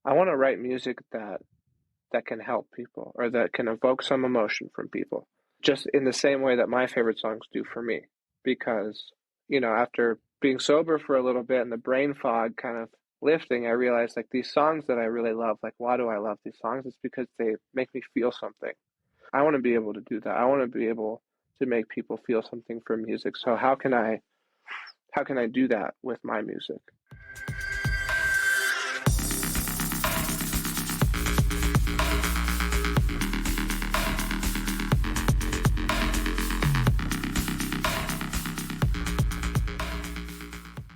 I want to write music that can help people or that can evoke some emotion from people, just in the same way that my favorite songs do for me. Because, after being sober for a little bit and the brain fog kind of lifting, I realized like these songs that I really love, like why do I love these songs? It's because they make me feel something. I want to be able to do that. I want to be able to make people feel something from music. So how can I do that with my music?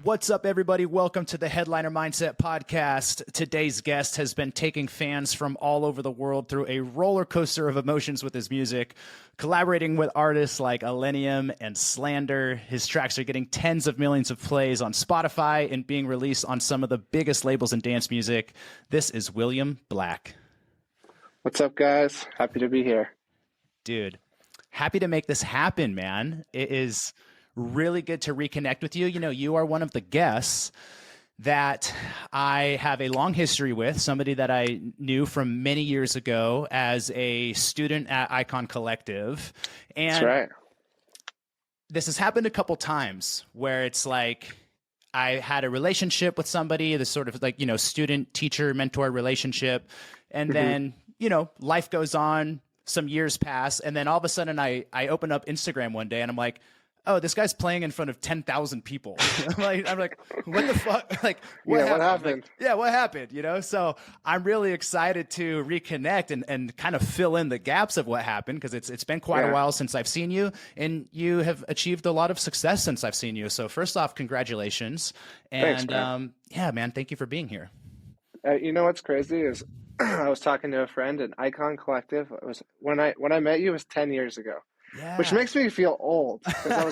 What's up, everybody? Welcome to the Headliner Mindset Podcast. Today's guest has been taking fans from all over the world through a roller coaster of emotions with his music, collaborating with artists like Illenium and Slander. His tracks are getting tens of millions of plays on Spotify and being released on some of the biggest labels in dance music. This is William Black. What's up, guys? Happy to be here. Dude, happy to make this happen, man. It is really good to reconnect with you. You know, you are one of the guests that I have a long history with, somebody that I knew from many years ago as a student at Icon Collective. And That's right. This has happened a couple times where it's like I had a relationship with somebody, this sort of like, student, teacher, mentor relationship. And then, life goes on, some years pass. And then all of a sudden I open up Instagram one day and I'm like, oh, this guy's playing in front of 10,000 people. I'm like, what the fuck? Like, what happened? Like, what happened? So I'm really excited to reconnect and kind of fill in the gaps of what happened, because it's been quite a while since I've seen you, and you have achieved a lot of success since I've seen you. So first off, congratulations. And Thanks, man. Man, thank you for being here. What's crazy is I was talking to a friend at Icon Collective. It was when I met you, it was 10 years ago. Yeah. Which makes me feel old, because I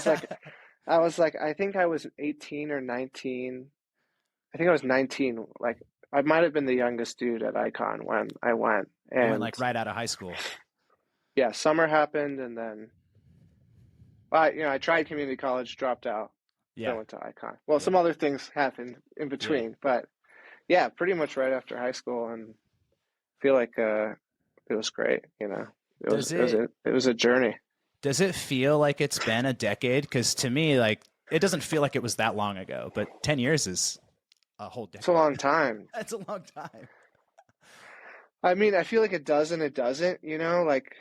was like, I think I was 18 or 19. I think I was 19. Like, I might have been the youngest dude at Icon when I went. And you went like right out of high school. Yeah, summer happened, and then, I tried community college, dropped out, then went to Icon. Well, some other things happened in between, but yeah, pretty much right after high school, and I feel like it was great. It was a journey. Does it feel like it's been a decade? Because to me, like, it doesn't feel like it was that long ago, but 10 years is a whole decade. It's a long time. That's a long time. I mean, I feel like it does and it doesn't, like,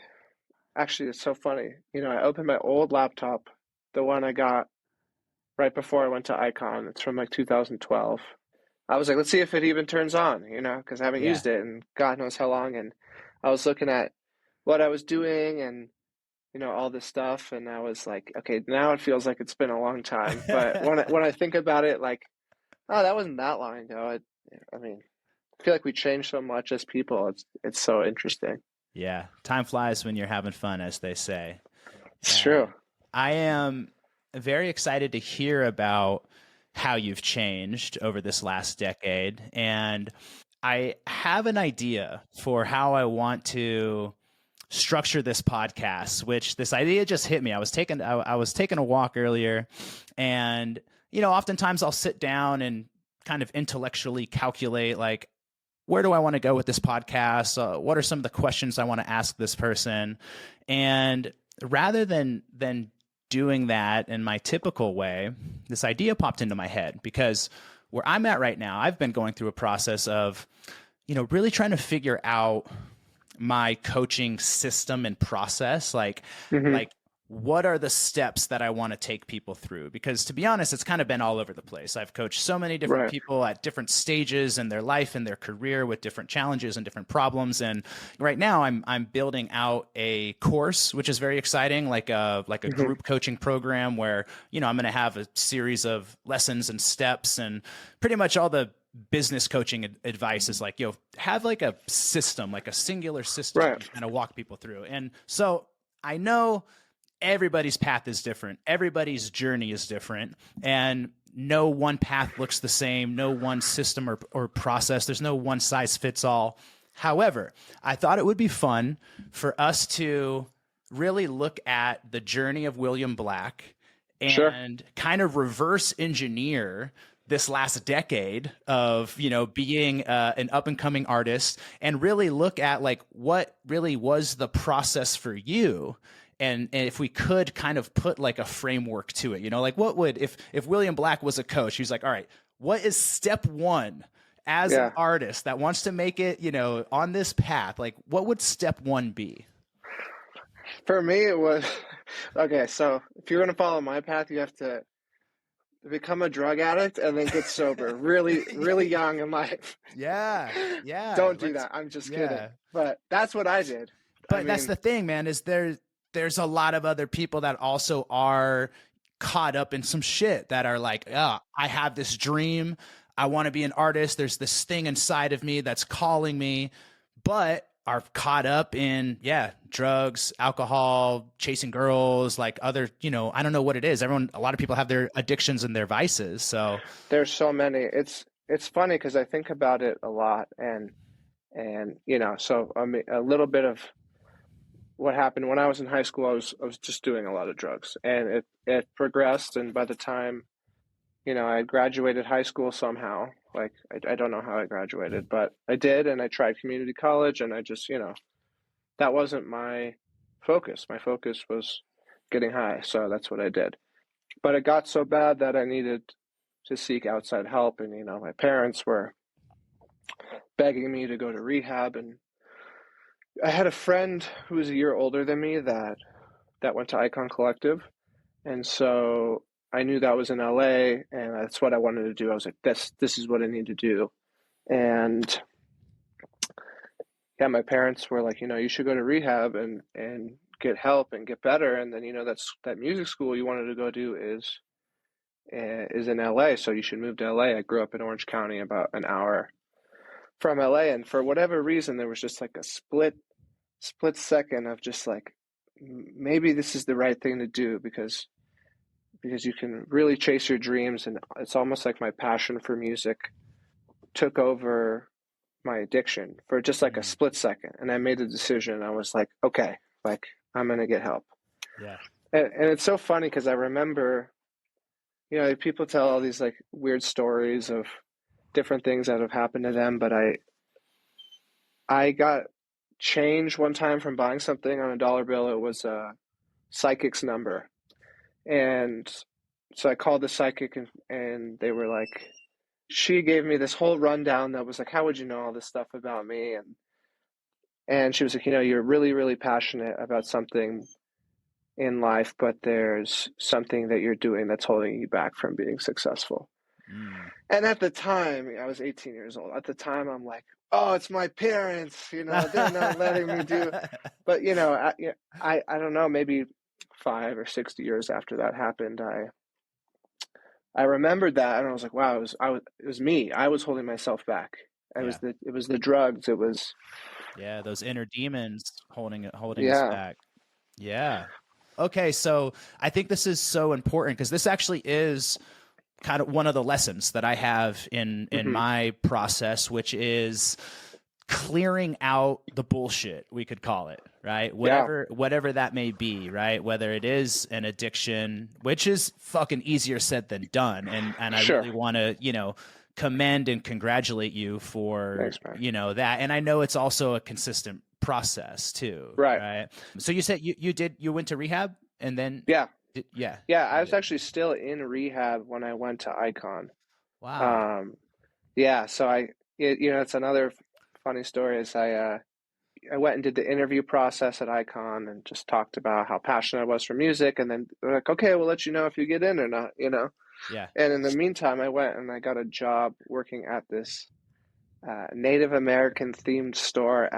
actually, it's so funny. I opened my old laptop, the one I got right before I went to Icon. It's from like 2012. I was like, let's see if it even turns on, because I haven't used it in God knows how long. And I was looking at what I was doing and all this stuff, and I was like, okay, now it feels like it's been a long time. But when I think about it, like, oh, that wasn't that long ago. I feel like we changed so much as people. It's so interesting. Yeah, time flies when you're having fun, as they say. It's true. I am very excited to hear about how you've changed over this last decade, and I have an idea for how I want to structure this podcast, which this idea just hit me. I was taking a walk earlier, and oftentimes I'll sit down and kind of intellectually calculate, like, where do I want to go with this podcast? What are some of the questions I want to ask this person? And rather than doing that in my typical way, this idea popped into my head, because where I'm at right now, I've been going through a process of, really trying to figure out my coaching system and process, like what are the steps that I want to take people through? Because to be honest, it's kind of been all over the place. I've coached so many different people at different stages in their life and their career with different challenges and different problems. And right now I'm building out a course, which is very exciting, like a group coaching program where, I'm going to have a series of lessons and steps, and pretty much all the business coaching advice is like, have like a system, like a singular system, to kind of walk people through. And so I know everybody's path is different. Everybody's journey is different, and no one path looks the same. No one system or process. There's no one size fits all. However, I thought it would be fun for us to really look at the journey of William Black and kind of reverse engineer this last decade of, being an up and coming artist, and really look at like what really was the process for you. And if we could kind of put like a framework to it, like what would, if William Black was a coach, he's like, all right, what is step one as an Yeah. artist that wants to make it, on this path? Like, what would step one be? For me, it was okay. So if you're going to follow my path, you have to become a drug addict and then get sober really, really young in life. Yeah. Yeah. Don't do that. I'm just kidding. Yeah. But that's what I did. I But that's mean, the thing, man, is there's a lot of other people that also are caught up in some shit that are like, oh, I have this dream. I want to be an artist. There's this thing inside of me that's calling me, but are caught up in, drugs, alcohol, chasing girls, like other, I don't know what it is. A lot of people have their addictions and their vices. So there's so many. It's funny because I think about it a lot, and so I mean, a little bit of what happened when I was in high school. I was just doing a lot of drugs, and it progressed. And by the time I had graduated high school somehow, like I don't know how I graduated, but I did, and I tried community college, and I just that wasn't my focus. My focus was getting high, so that's what I did. But it got so bad that I needed to seek outside help, and my parents were begging me to go to rehab, and I had a friend who was a year older than me that went to Icon Collective, and so I knew that was in LA, and that's what I wanted to do. I was like, this is what I need to do, and yeah, my parents were like, you should go to rehab and get help and get better, and then that music school you wanted to go to is in LA, so you should move to LA. I grew up in Orange County, about an hour from LA, and for whatever reason, there was just like a split second of just like, maybe this is the right thing to do, because you can really chase your dreams, and it's almost like my passion for music took over my addiction for just like a split second, and I made a decision. I was like, okay, like I'm gonna get help. yeah. And it's so funny because I remember, people tell all these like weird stories of different things that have happened to them, but I got change one time from buying something on a dollar bill. It was a psychic's number, and so I called the psychic, and they were like, she gave me this whole rundown that was like, how would you know all this stuff about me? And she was like, you're really, really passionate about something in life, but there's something that you're doing that's holding you back from being successful. Mm. And at the time, I was 18 years old. At the time, I'm like, oh, it's my parents, they're not letting me do. But, I don't know, maybe 5 or 6 years after that happened, I remembered that, and I was like, wow, it was me. I was holding myself back. Yeah. It was the drugs. It was, Yeah, those inner demons holding us yeah. back. Yeah. Okay, so I think this is so important because this actually is kind of one of the lessons that I have in Mm-hmm. my process, which is clearing out the bullshit, we could call it, right? Whatever that may be, right? Whether it is an addiction, which is fucking easier said than done. And I Sure. really want to, commend and congratulate you for, Thanks, man. that. And I know it's also a consistent process too, Right. right? So you said you went to rehab and then Yeah. yeah. Yeah. I was actually still in rehab when I went to Icon. Wow. Yeah. So it's another funny story is I went and did the interview process at Icon and just talked about how passionate I was for music. And then they're like, okay, we'll let you know if you get in or not. Yeah. And in the meantime, I went and I got a job working at this Native American themed store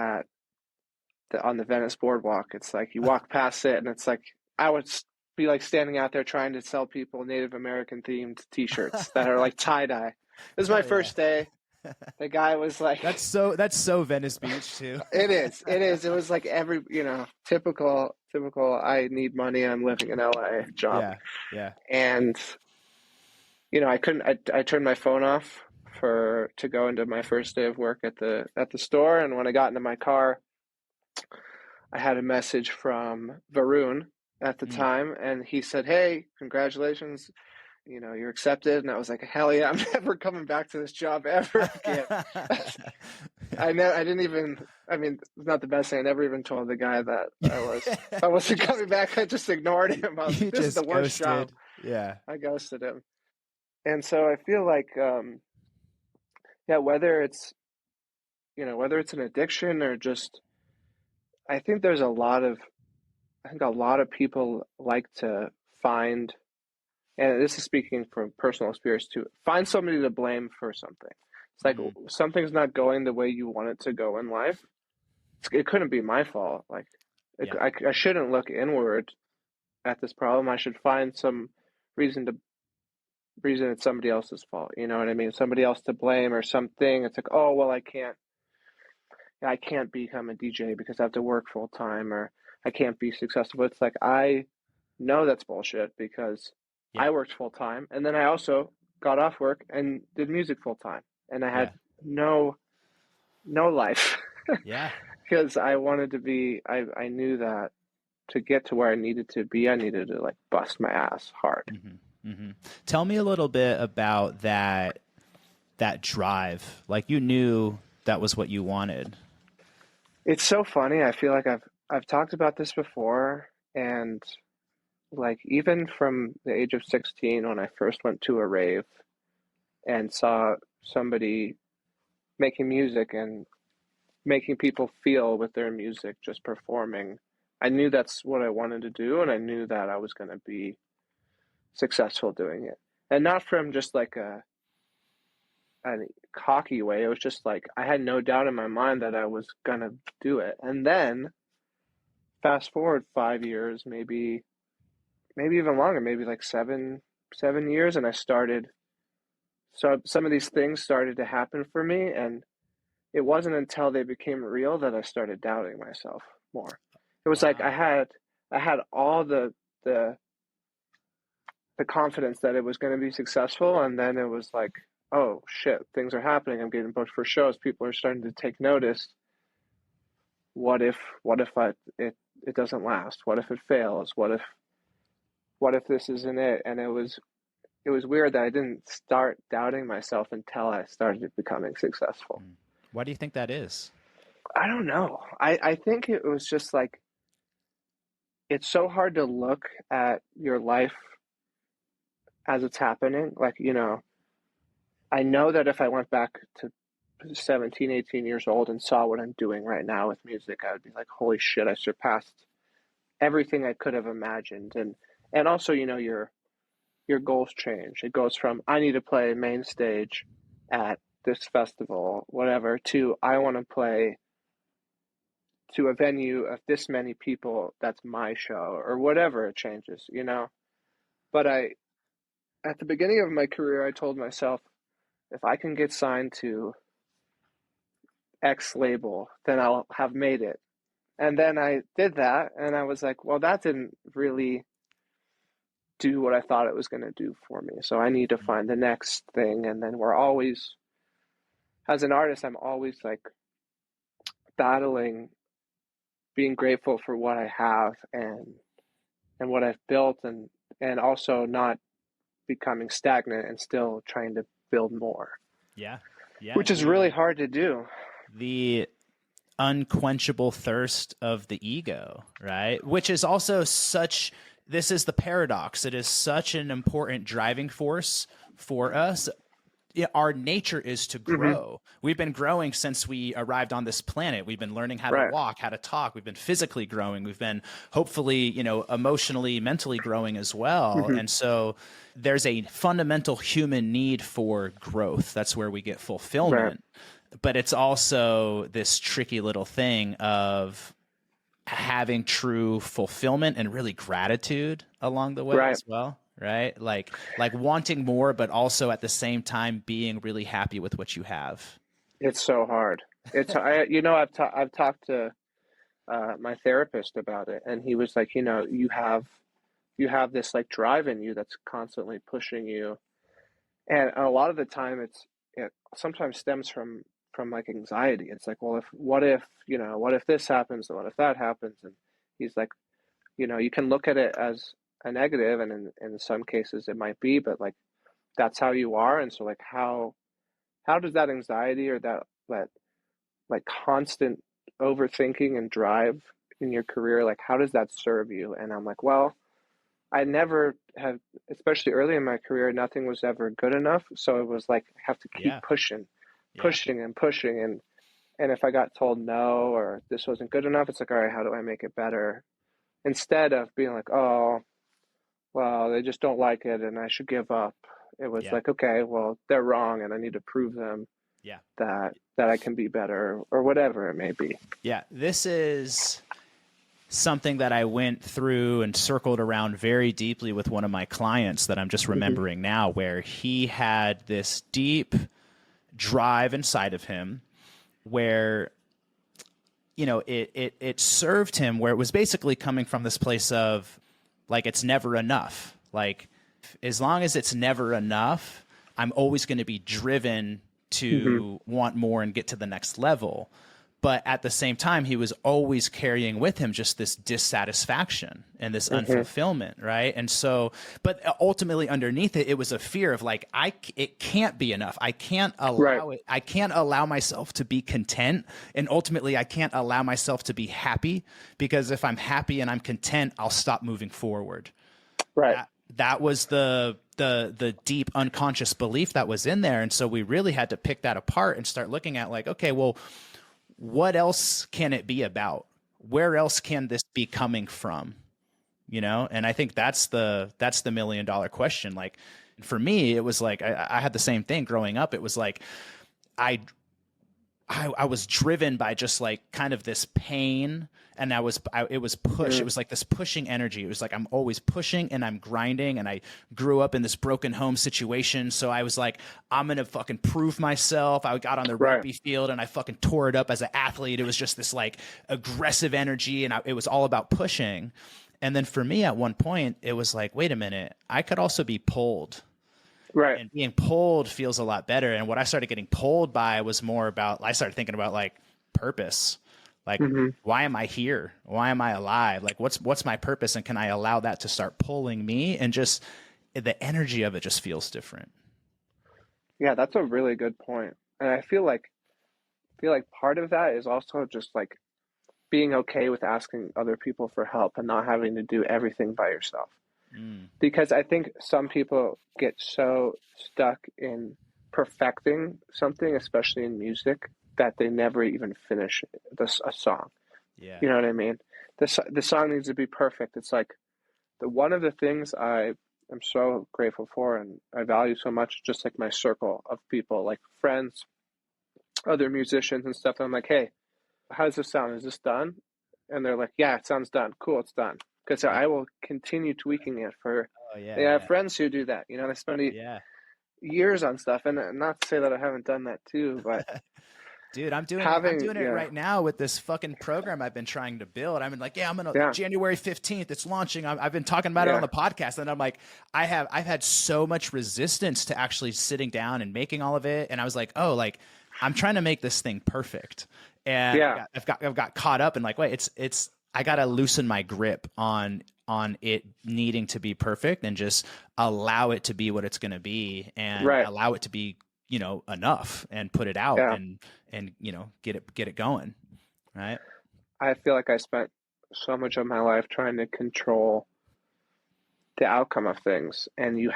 on the Venice Boardwalk. It's like you walk past it, and it's like I would be like standing out there trying to sell people Native American themed T-shirts that are like tie dye. This is my first day. The guy was like, That's so Venice Beach too. It is. It was like every typical. I need money. I'm living in LA job. Yeah. Yeah. And I couldn't. I turned my phone off to go into my first day of work at the store. And when I got into my car, I had a message from Varun at the time, and he said, "Hey, congratulations! you're accepted. And I was like, hell yeah, I'm never coming back to this job ever again. I didn't even, I mean, it's not the best thing. I never even told the guy that I You wasn't just coming back. I just ignored him. I was like, you this is the just worst job. ghosted. Yeah. I ghosted him. And so I feel like, yeah, whether it's an addiction or just, I think there's a lot of, I think a lot of people like to find, and this is speaking from personal experience too, find somebody to blame for something. It's like Mhm. something's not going the way you want it to go in life. It couldn't be my fault. Like, Yeah. I shouldn't look inward at this problem. I should find some reason to reason it's somebody else's fault. You know what I mean? Somebody else to blame or something. It's like, oh well, I can't become a DJ because I have to work full time, or I can't be successful. It's like I know that's bullshit because I Yeah. worked full time and then I also got off work and did music full time, and I had Yeah. no life Yeah. because I wanted to be. I knew that to get to where I needed to be, I needed to like bust my ass hard. Hmm. Hmm. Tell me a little bit about that drive. Like you knew that was what you wanted. It's so funny. I feel like I've talked about this before, and like even from the age of 16 when I first went to a rave and saw somebody making music and making people feel with their music, just performing, I knew that's what I wanted to do, and I knew that I was going to be successful doing it. And not from just like a cocky way. It was just like I had no doubt in my mind that I was going to do it. And then fast forward 5 years, maybe even longer, maybe like 7 years, and I started. So some of these things started to happen for me, and it wasn't until they became real that I started doubting myself more. It was like I Wow. had I had all the the confidence that it was going to be successful, and then it was like, oh shit, things are happening. I'm getting booked for shows. People are starting to take notice. What if it doesn't last? What if it fails? What if this isn't it? And it was weird that I didn't start doubting myself until I started becoming successful. Mm. Why do you think that is? I don't know. I think it was just like it's so hard to look at your life as it's happening. Like, I know that if I went back to 17, 18 years old and saw what I'm doing right now with music, I would be like, holy shit, I surpassed everything I could have imagined. And also, your goals change. It goes from I need to play main stage at this festival, whatever, to I want to play to a venue of this many people, that's my show, or whatever it changes. But at the beginning of my career, I told myself, if I can get signed to X label, then I'll have made it. And then I did that, and I was like, well, that didn't really do what I thought it was going to do for me. So I need to Mm. find the next thing. And then we're always, as an artist, I'm always like battling, being grateful for what I have and what I've built, and also not becoming stagnant and still trying to build more, Yeah. Yeah. which is really hard to do. The unquenchable thirst of the ego, right? Which is also such, this is the paradox. It is such an important driving force for us. Our nature is to Hmm. grow. We've been growing since we arrived on this planet. We've been learning how to Right. walk, how to talk. We've been physically growing. We've been hopefully, emotionally, mentally growing as well. Hmm. And so there's a fundamental human need for growth. That's where we get Right. fulfillment. But it's also this tricky little thing of having true fulfillment and really gratitude along the way Right. as well, right? Like wanting more but also at the same time being really happy with what you have. It's so hard. I've talked to my therapist about it, and he was like, you have this like drive in you that's constantly pushing you, and a lot of the time it sometimes stems from like anxiety. It's like, well, if what if this happens, and what if that happens, and he's like, you can look at it a negative, and in some cases it might be, but like that's how you are. And so like how does that anxiety or that like constant overthinking and drive in your career, like how does that serve you? And I'm like, well, I never have, especially early in my career, nothing was ever good enough. So it was like I have to keep Yeah. pushing, Yeah. pushing and pushing. And if I got told no or this wasn't good enough, it's like, all right, how do I make it better? Instead of being like, oh, well, they just don't like it and I should give up. It was Yeah. like, okay, well, they're wrong and I need to prove them Yeah. that I can be better or whatever it may be. Yeah. This is something that I went through and circled around very deeply with one of my clients that I'm just Hmm. remembering now, where he had this deep drive inside of him where it served him, where it was basically coming from this place of like it's never enough. Like as long as it's never enough, I'm always going to be driven Hmm. to want more and get to the next level. But at the same time, he was always carrying with him just this dissatisfaction and this Hmm. unfulfillment, right? And so, but ultimately underneath it, it was a fear of like, it can't be enough. I can't Right, allow it. I can't allow myself to be content. And ultimately, I can't allow myself to be happy, because if I'm happy and I'm content, I'll stop moving forward. right, That was the deep unconscious belief that was in there. And so we really had to pick that apart and start looking at like, okay, well, what else can it be about? Where else can this be coming from? And I think that's the $1 million question. Like for me, it was like I had the same thing growing up. It was like I I was driven by just like kind of this pain, and it was push. It mm, was like this pushing energy. It was like I'm always pushing and I'm grinding, and I grew up in this broken home situation. So I was like, I'm gonna fucking prove myself. I got on the right, rugby field and I fucking tore it up as an athlete. It was just this like aggressive energy, and it was all about pushing. And then for me, at one point, it was like, wait a minute, I could also be pulled, right, and being pulled feels a lot better. And what I started getting pulled by was more about, I started thinking about like purpose. Like, hmm, why am I here? Why am I alive? Like, what's my purpose? And can I allow that to start pulling me? And just the energy of it just feels different. yeah, that's a really good point. And I feel like part of that is also just like being okay with asking other people for help and not having to do everything by yourself. Mm, Because I think some people get so stuck in perfecting something, especially in music, that they never even finish a song. yeah. You know what I mean? The song needs to be perfect. It's like the one of the things I am so grateful for and I value so much, just like my circle of people, like friends, other musicians and stuff. I'm like, hey, how does this sound? Is this done? And they're like, yeah, it sounds done. Cool, it's done. Because Yeah. I will continue tweaking it for. Oh yeah. I have Yeah. friends who do that. They spend Yeah. years on stuff, and not to say that I haven't done that too, but Dude, I'm having, doing it yeah, right now with this fucking program I've been trying to build. I'm like, yeah, I'm gonna yeah, January 15th, it's launching. I've been talking about it on yeah, the podcast, and I'm like, I've had so much resistance to actually sitting down and making all of it. And I was like, oh, like I'm trying to make this thing perfect. And yeah, I've got caught up in like, wait, it's I gotta loosen my grip on it needing to be perfect and just allow it to be what it's gonna be, and right, allow it to be, enough, and put it out, yeah. and get it going, right? I feel like I spent so much of my life trying to control the outcome of things, and you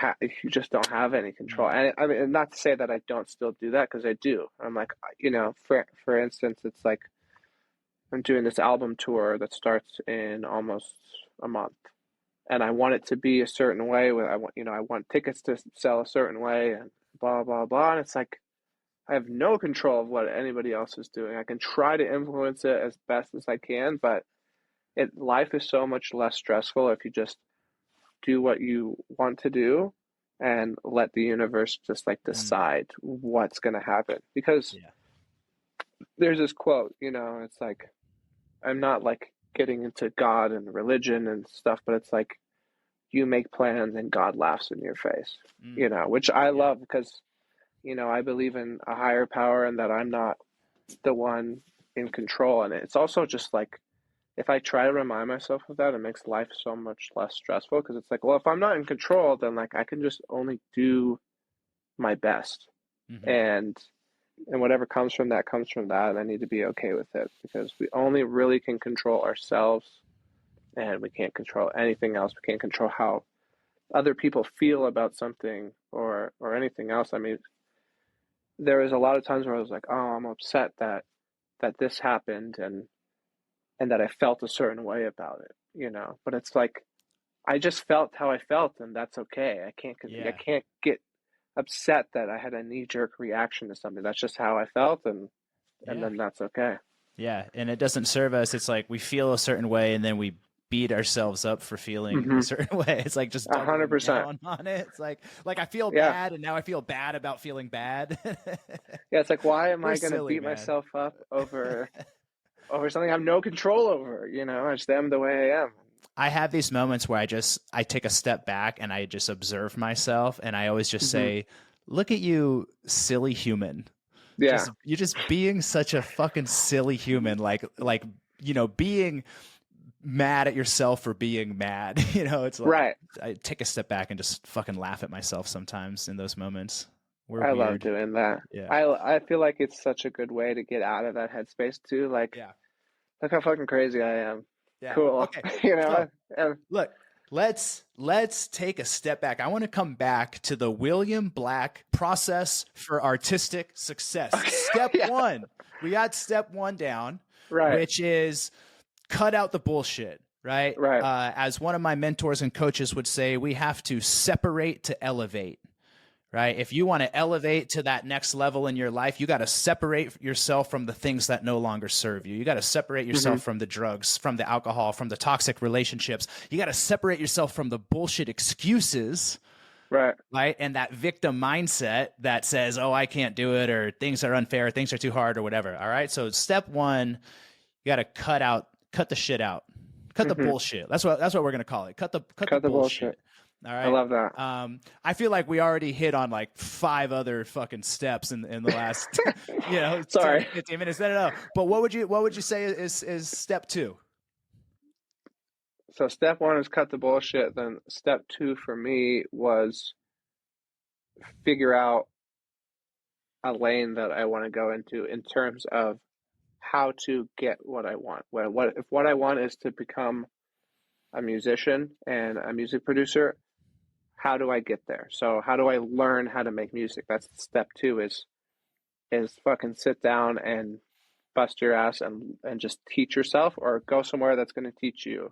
just don't have any control. Mm, And I mean, not to say that I don't still do that, because I do. I'm like, for instance, it's like I'm doing this album tour that starts in almost a month, and I want it to be a certain way. I want tickets to sell a certain way, and blah blah blah. And it's like I have no control of what anybody else is doing. I can try to influence it as best as I can, but life is so much less stressful if you just do what you want to do and let the universe just like mm, decide what's going to happen. Because yeah. there's this quote, it's like, I'm not like getting into God and religion and stuff, but it's like, you make plans and God laughs in your face, Mm, which I yeah. love because, I believe in a higher power and that I'm not the one in control. And it's also just like if I try to remind myself of that, it makes life so much less stressful because it's like, well, if I'm not in control, then like I can just only do my best. Hmm. And whatever comes from that, and I need to be okay with it because we only really can control ourselves and we can't control anything else. We can't control how other people feel about something or anything else. I mean, there was a lot of times where I was like, oh, I'm upset that this happened and that I felt a certain way about it, you know. But it's like I just felt how I felt, and that's okay. I Yeah. can't get upset that I had a knee jerk reaction to something. That's just how I felt, and Yeah. then that's okay. Yeah. And it doesn't serve us. It's like we feel a certain way and then we beat ourselves up for feeling a Mm-hmm. certain way. It's like just A hundred doubling percent. down on it. It's like I feel Yeah. bad and now I feel bad about feeling bad. Yeah. It's like, why am We're I gonna silly, beat man. myself up over something I have no control over? You know, I just am the way I am. I have these moments where I take a step back and I just observe myself and I always just Hmm. say, "Look at you, silly human. Yeah. Just you're just being such a fucking silly human like being mad at yourself for being mad." It's like Right. I take a step back and just fucking laugh at myself sometimes in those moments. We're I love weird. doing that. Yeah. I feel like it's such a good way to get out of that headspace too. Like, Yeah. look how fucking crazy I am. Yeah. Cool. Okay. You So know? And look, let's take a step back. I want to come back to the William Black process for artistic success. okay. Step Yeah. 1. We got step 1 down, Right. which is cut out the bullshit, right? Right. As one of my mentors and coaches would say, we have to separate to elevate. Right? If you want to elevate to that next level in your life, you got to separate yourself from the things that no longer serve you. You got to separate Hmm. yourself from the drugs, from the alcohol, from the toxic relationships. You got to separate yourself from the bullshit excuses, Right. right? And that victim mindset that says, "Oh, I can't do it," or "Things are unfair," "Things are too hard," or whatever. All right? So step 1, you got to cut the shit out. Cut the Hmm. bullshit. That's what we're going to call it. Cut the Cut the bullshit. bullshit. All I right. love that. I feel like we already hit on like 5 other fucking steps in the last 10 Sorry. 15 minutes. No. But what would you say is step 2? So step one is cut the bullshit. Then step two for me was figure out a lane that I want to go into in terms of how to get what I want. What if what I want is to become a musician and a music producer? How do I get there? So how do I learn how to make music? That's step two is fucking sit down and bust your ass and just teach yourself or go somewhere that's going to teach you.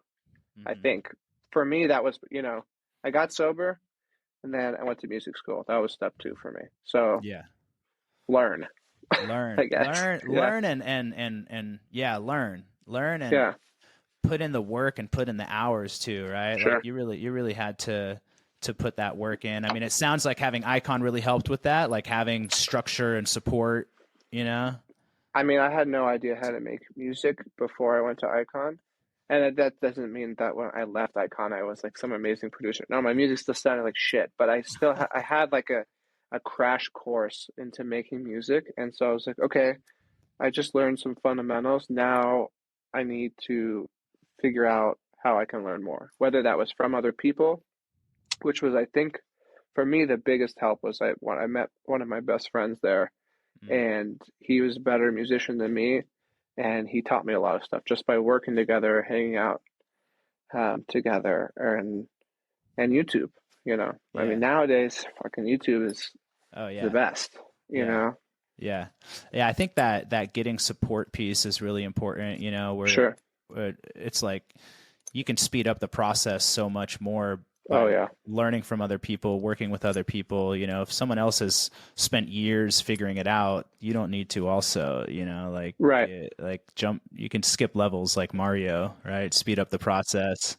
I Mm-hmm. think for me that was, I got sober and then I went to music school. That was step two for me. So Yeah. learn, Learn, I guess. learn, Yeah. learn, and yeah, learn, and Yeah. put in the work and put in the hours too, right? Like Sure. you really had to put that work in. I mean, it sounds like having Icon really helped with that, like having structure and support, you know? I mean, I had no idea how to make music before I went to Icon. And that doesn't mean that when I left Icon, I was like some amazing producer. No, my music still sounded like shit, but I had like a crash course into making music. And so I was like, okay, I just learned some fundamentals. Now I need to figure out how I can learn more, whether that was from other people, which was, I think, for me, the biggest help was when I met one of my best friends there, Mm, and he was a better musician than me, and he taught me a lot of stuff just by working together, hanging out together, and YouTube. I mean, yeah. nowadays, fucking YouTube is Oh the yeah. best. You Yeah. know, Yeah. Yeah. I think that getting support piece is really important, sure. where it's like you can speed up the process so much more Oh by yeah, learning from other people, working with other people. If someone else has spent years figuring it out, you don't need to also, right. like jump, you can skip levels like Mario, right? Speed up the process.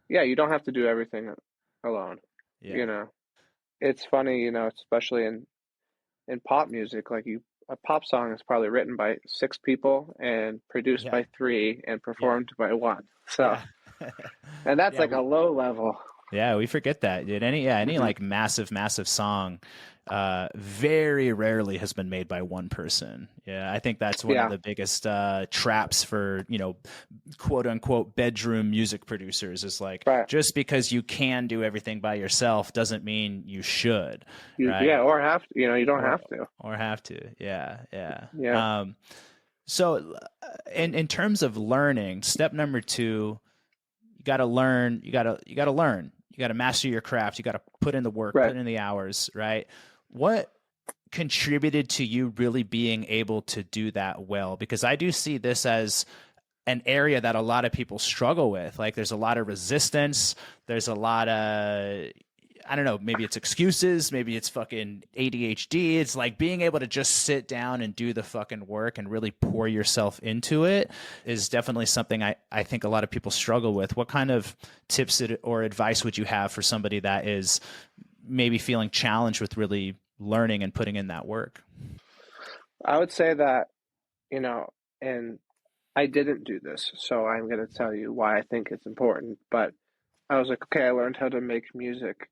Yeah, you don't have to do everything alone. You Yeah. know, it's funny. Especially in pop music, like a pop song is probably written by six people and produced Yeah. by three and Yeah. performed by one. So, Yeah. and that's Yeah. like a low level. Yeah, we forget that, dude. Any Hmm. like massive song very rarely has been made by one person. Yeah, I think that's one of Yeah, the biggest traps for, quote unquote bedroom music producers is like right. just because you can do everything by yourself doesn't mean you should, Yeah, right? or have to, you don't Or have to. have to. Yeah, yeah. Yeah, So in terms of learning, step number 2, you got to learn, you got to learn. You got to master your craft. You got to put in the work, right. put in the hours, right? What contributed to you really being able to do that well? Because I do see this as an area that a lot of people struggle with. Like there's a lot of resistance, there's a lot of, I don't know, maybe it's excuses, maybe it's fucking ADHD. It's like being able to just sit down and do the fucking work and really pour yourself into it is definitely something I think a lot of people struggle with. What kind of tips or advice would you have for somebody that is maybe feeling challenged with really learning and putting in that work? I would say that, you know, and I didn't do this, so I'm going to tell you why I think it's important. But I was like, okay, I learned how to make music.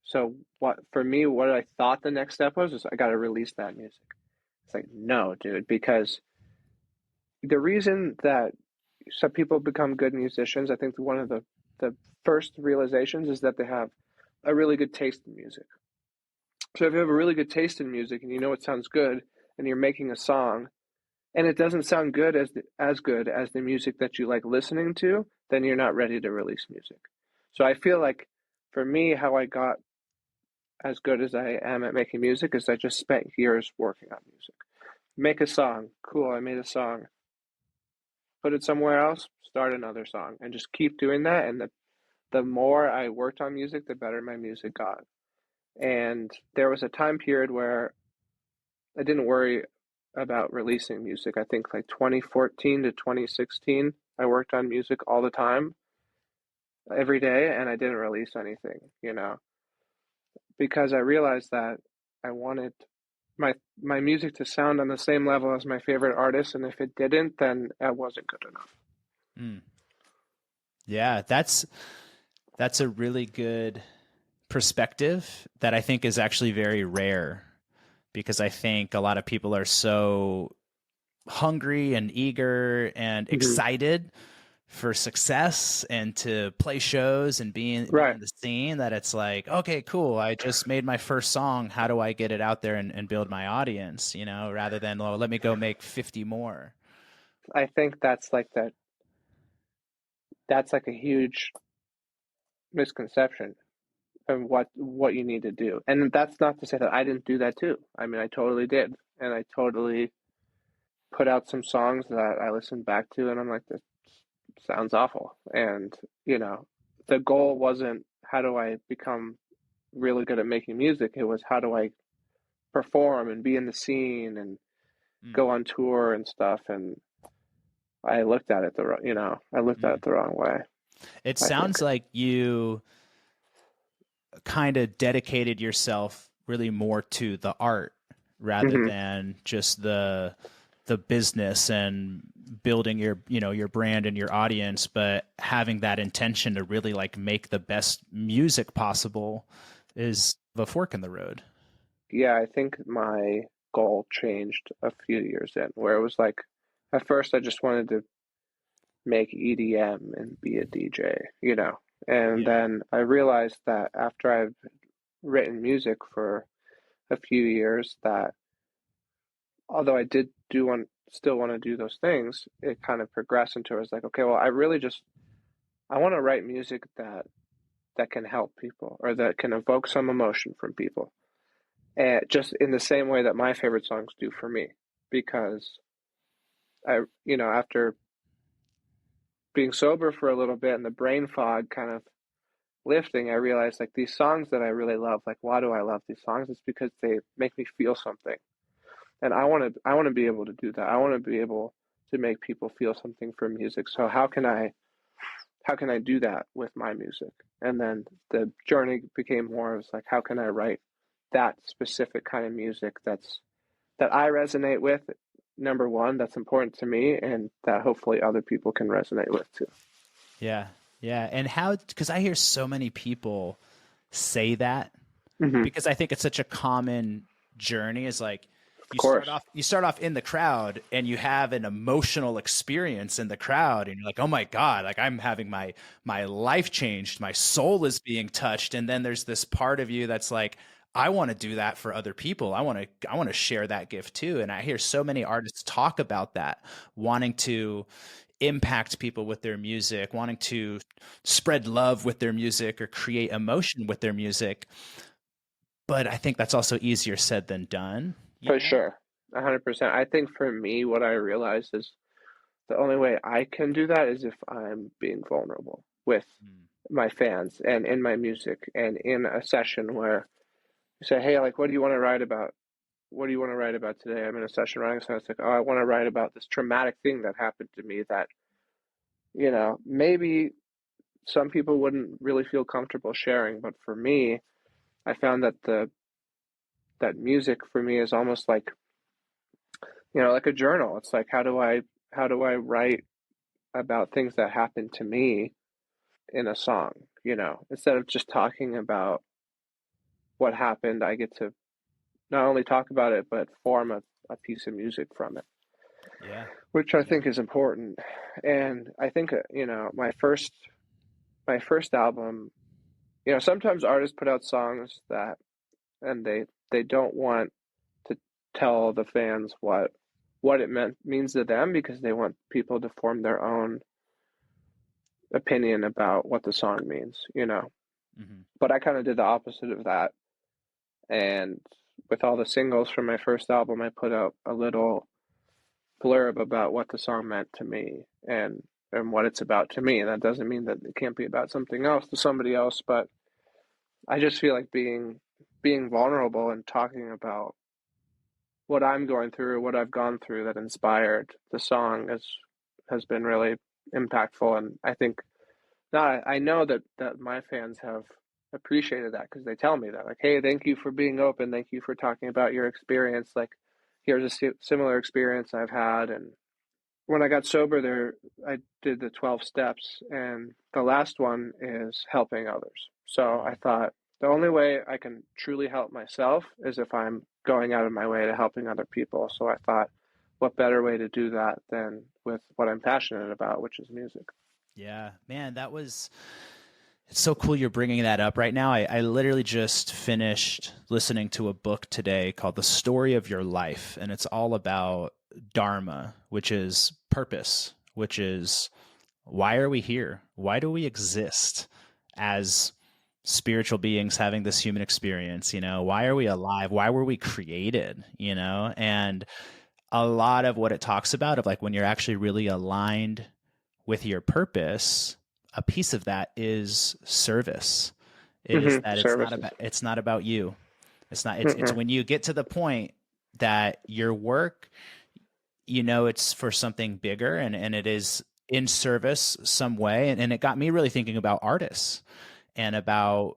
So what for me, what I thought the next step was is I got to release that music. It's like, no, dude, because the reason that some people become good musicians, I think one of the first realizations is that they have a really good taste in music. So if you have a really good taste in music and you know it sounds good and you're making a song and it doesn't sound good as good as the music that you like listening to, then you're not ready to release music. So I feel like for me, how I got as good as I am at making music is I just spent years working on music. Make a song, cool, I made a song. Put it somewhere else, start another song, and just keep doing that. And the more I worked on music, the better my music got. And there was a time period where I didn't worry about releasing music. I think like 2014 to 2016, I worked on music all the time, every day, and I didn't release anything, because I realized that I wanted my music to sound on the same level as my favorite artist, and if it didn't, then it wasn't good enough. Mm. Yeah, that's a really good perspective that I think is actually very rare because I think a lot of people are so hungry and eager and Hmm. excited for success and to play shows and be Right. in the scene that it's like, okay, cool. I just made my first song. How do I get it out there and build my audience, rather than, well, let me go make 50 more. I think that's like a huge misconception of what you need to do. And that's not to say that I didn't do that too. I mean, I totally did. And I totally put out some songs that I listened back to and I'm like, this sounds awful. And, you know, the goal wasn't how do I become really good at making music? It was how do I perform and be in the scene and Mm, go on tour and stuff. And I looked at it I looked at mm. it the wrong way, It I think. sounds like you kind of dedicated yourself really more to the art rather Hmm. than just the business and building your brand and your audience, but having that intention to really like make the best music possible is the fork in the road. Yeah, I think my goal changed a few years in, where it was like, at first I just wanted to make EDM and be a DJ. And Yeah. then I realized that after I've written music for a few years, that although I did do want still want to do those things, it kind of progressed into it was like, okay, well, I want to write music that can help people or that can evoke some emotion from people. And just in the same way that my favorite songs do for me. Because after being sober for a little bit and the brain fog kind of lifting, I realized like these songs that I really love, like why do I love these songs? It's because they make me feel something. And I want to be able to do that. I want to be able to make people feel something from music. So how can I do that with my music? And then the journey became more of like how can I write that specific kind of music that I resonate with, number one, that's important to me and that hopefully other people can resonate with too. Yeah. Yeah. And how, because I hear so many people say that, Hmm. because I think it's such a common journey, is like Of course. you start off in the crowd and you have an emotional experience in the crowd and you're like, oh my God, like I'm having my life changed, my soul is being touched. And then there's this part of you that's like, I want to do that for other people. I want to share that gift too. And I hear so many artists talk about that, wanting to impact people with their music, wanting to spread love with their music or create emotion with their music. But I think that's also easier said than done, you For know? sure. 100%. I think for me, what I realized is the only way I can do that is if I'm being vulnerable with Mm. my fans and in my music and in a session where you say, hey, like, what do you want to write about? What do you want to write about today? I'm in a session writing, so it's like, oh, I want to write about this traumatic thing that happened to me that, maybe some people wouldn't really feel comfortable sharing, but for me, I found that that music for me is almost like, like a journal. It's like, how do I write about things that happened to me in a song, instead of just talking about what happened, I get to not only talk about it, but form a piece of music from it, Yeah. which I Yeah. think is important. And I think, my first album, sometimes artists put out songs and they don't want to tell the fans what it means to them because they want people to form their own opinion about what the song means. Hmm. But I kind of did the opposite of that. And with all the singles from my first album, I put out a little blurb about what the song meant to me and what it's about to me. And that doesn't mean that it can't be about something else to somebody else, but I just feel like being vulnerable and talking about what I'm going through, what I've gone through that inspired the song has been really impactful. And I think now I know that my fans have appreciated that because they tell me that, like, hey, thank you for being open, thank you for talking about your experience. Like, here's a similar experience I've had. And when I got sober, I did the 12 steps, and the last one is helping others. So I Mm. thought the only way I can truly help myself is if I'm going out of my way to helping other people. So I thought, what better way to do that than with what I'm passionate about, which is music. Yeah, man, it's so cool you're bringing that up right now. I literally just finished listening to a book today called The Story of Your Life, and it's all about Dharma, which is purpose, which is why are we here? Why do we exist as spiritual beings having this human experience? Why are we alive? Why were we created? And a lot of what it talks about, of like when you're actually really aligned with your purpose, a piece of that is service. Is that Services. it's not about you. It's Mm-mm. when you get to the point that your work, it's for something bigger, and it is in service some way. And it got me really thinking about artists and about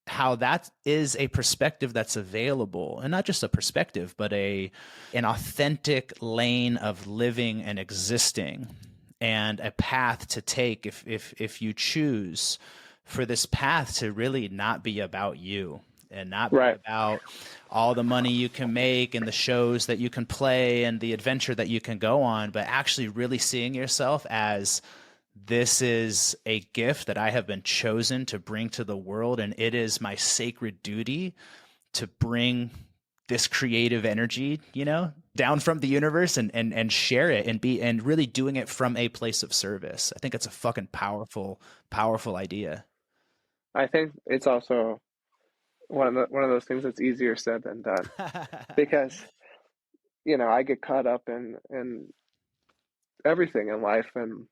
how that is a perspective that's available, and not just a perspective, but an authentic lane of living and existing, and a path to take if you choose for this path to really not be about you and not be Right. about all the money you can make and the shows that you can play and the adventure that you can go on, but actually really seeing yourself as, this is a gift that I have been chosen to bring to the world, and it is my sacred duty to bring this creative energy, down from the universe, and share it, and really doing it from a place of service. I think it's a fucking powerful idea. I think it's also one of those things that's easier said than done because I get caught up in everything in life, and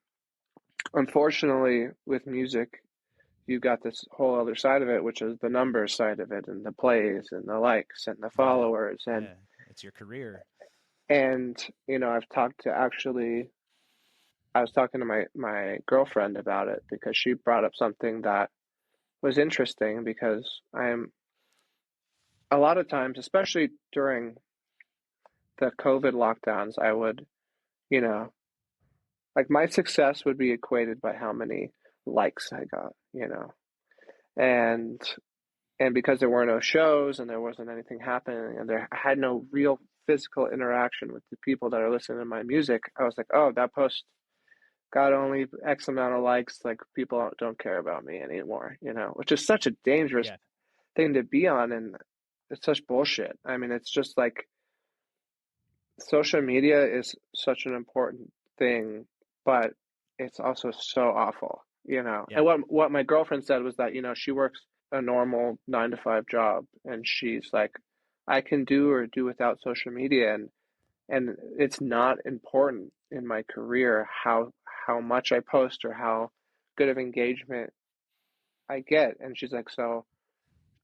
unfortunately with music you've got this whole other side of it, which is the numbers side of it and the plays and the likes and the Yeah, followers. and yeah, it's your career. and I was talking to my girlfriend about it because she brought up something that was interesting because I'm a lot of times, especially during the COVID lockdowns, I would, you know, like my success would be equated by how many likes I got, and because there were no shows and there wasn't anything happening and I had no real physical interaction with the people that are listening to my music, I was like, oh, that post got only X amount of likes. Like people don't care about me anymore, which is such a dangerous Yeah. thing to be on, and it's such bullshit. I mean, it's just like social media is such an important thing, but it's also so awful. Yeah. And what my girlfriend said was that, she works a normal 9 to 5 job, and she's like, I can do or do without social media, and it's not important in my career how much I post or how good of engagement I get. And she's like, so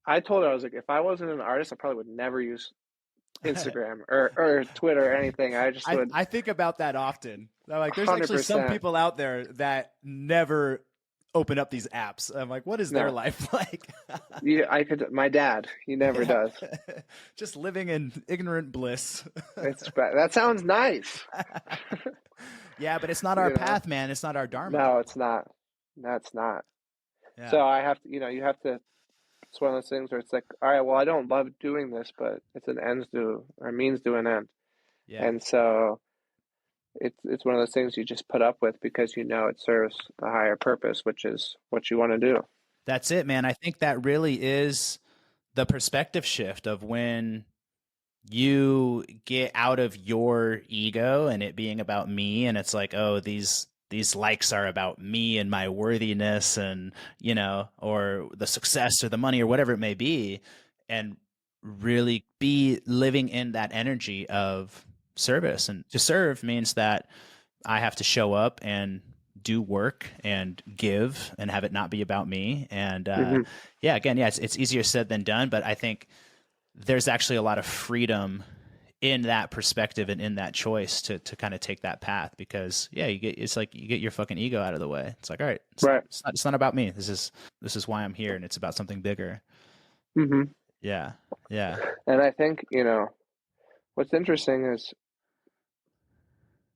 I told her, I was like, if I wasn't an artist, I probably would never use Instagram or Twitter or anything. I just would I think about that often. I'm like, there's actually some 100%. people out there that never open up these apps. I'm like, what is their No, life like? my dad, he never Yeah. does. Just living in ignorant bliss. That sounds nice. Yeah, but it's not our You know, path, man. It's not our dharma. no, it's not. That's not. Yeah. So I have to, you have to, it's one of those things where it's like, all right, well, I don't love doing this, but it's an ends to or means to an end. Yeah. And so it's one of those things you just put up with because it serves a higher purpose, which is what you want to do. That's it, man. I think that really is the perspective shift of when you get out of your ego and it being about me, and it's like, oh, these likes are about me and my worthiness, and or the success or the money or whatever it may be, and really be living in that energy of service. And to serve means that I have to show up and do work and give and have it not be about me. And Hmm. yeah, again, yeah, it's easier said than done, but I think there's actually a lot of freedom in that perspective and in that choice to kind of take that path, because yeah, it's like you get your fucking ego out of the way. It's like, all right, Right. it's not about me. This is why I'm here, and it's about something bigger. Hmm. Yeah. Yeah. And I think, what's interesting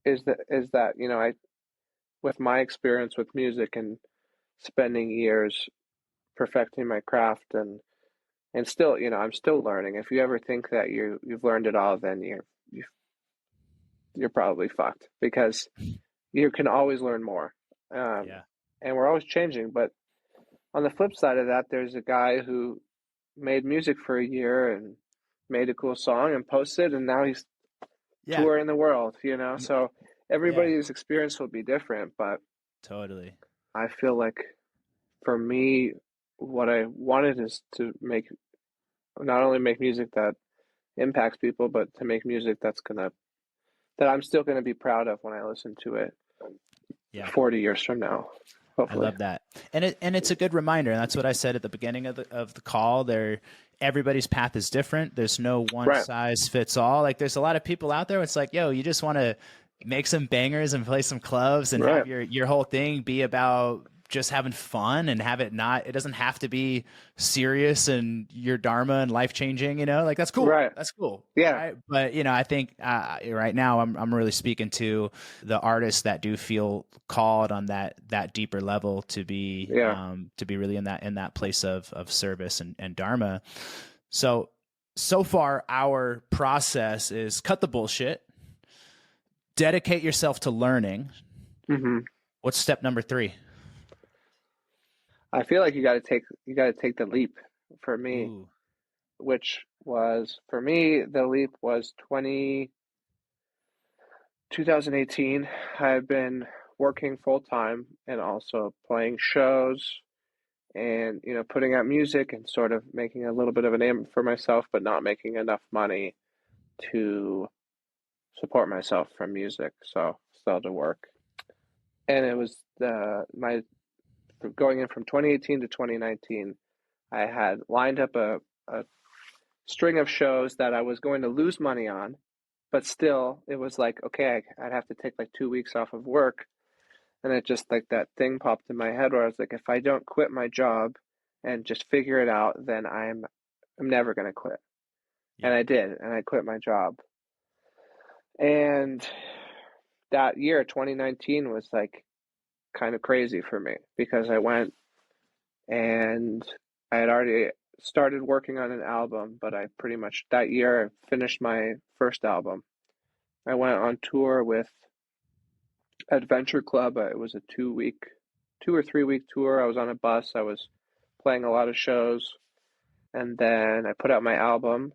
is that, I with my experience with music and spending years perfecting my craft and still, I'm still learning. If you ever think that you've learned it all, then you're probably fucked because you can always learn more. Um, Yeah. and we're always changing. But on the flip side of that, there's a guy who made music for a year and made a cool song and posted, and now he's Yeah. touring the world. So Yeah. everybody's experience will be different, but Totally. I feel like for me, what I wanted is to make not only make music that impacts people, but to make music that I'm still gonna be proud of when I listen to it Yeah. 40 years from now, I hopefully. love that. And it's a good reminder. And that's what I said at the beginning of the call. Everybody's path is different. There's no one Right, size fits all. Like there's a lot of people out there. It's like, yo, you just want to make some bangers and play some clubs and right, have your whole thing be about just having fun, and have it not, it doesn't have to be serious and your dharma and life changing, like that's cool. right. That's cool. Yeah, Right. But, I think right now I'm really speaking to the artists that do feel called on that deeper level yeah. to be really in that place of service and dharma. So far our process is cut the bullshit, dedicate yourself to learning. Hmm. What's step number 3? I feel like you got to take the leap for me, Ooh. which was for me the leap was 2018. I've been working full time and also playing shows and putting out music and sort of making a little bit of a name for myself, but not making enough money to support myself from music. So still to work, and it was my going in from 2018 to 2019. I had lined up a string of shows that I was going to lose money on, but still, it was like, okay, I'd have to take like 2 weeks off of work. And it just like that thing popped in my head where I was like, if I don't quit my job and just figure it out, then I'm never gonna quit. And Yeah. I did, and I quit my job. And that year, 2019, was like kind of crazy for me because I went and I had already started working on an album, but I pretty much that year I finished my first album. I went on tour with Adventure Club. It was a 2 or 3 week tour. I was on a bus. I was playing a lot of shows, and then I put out my album,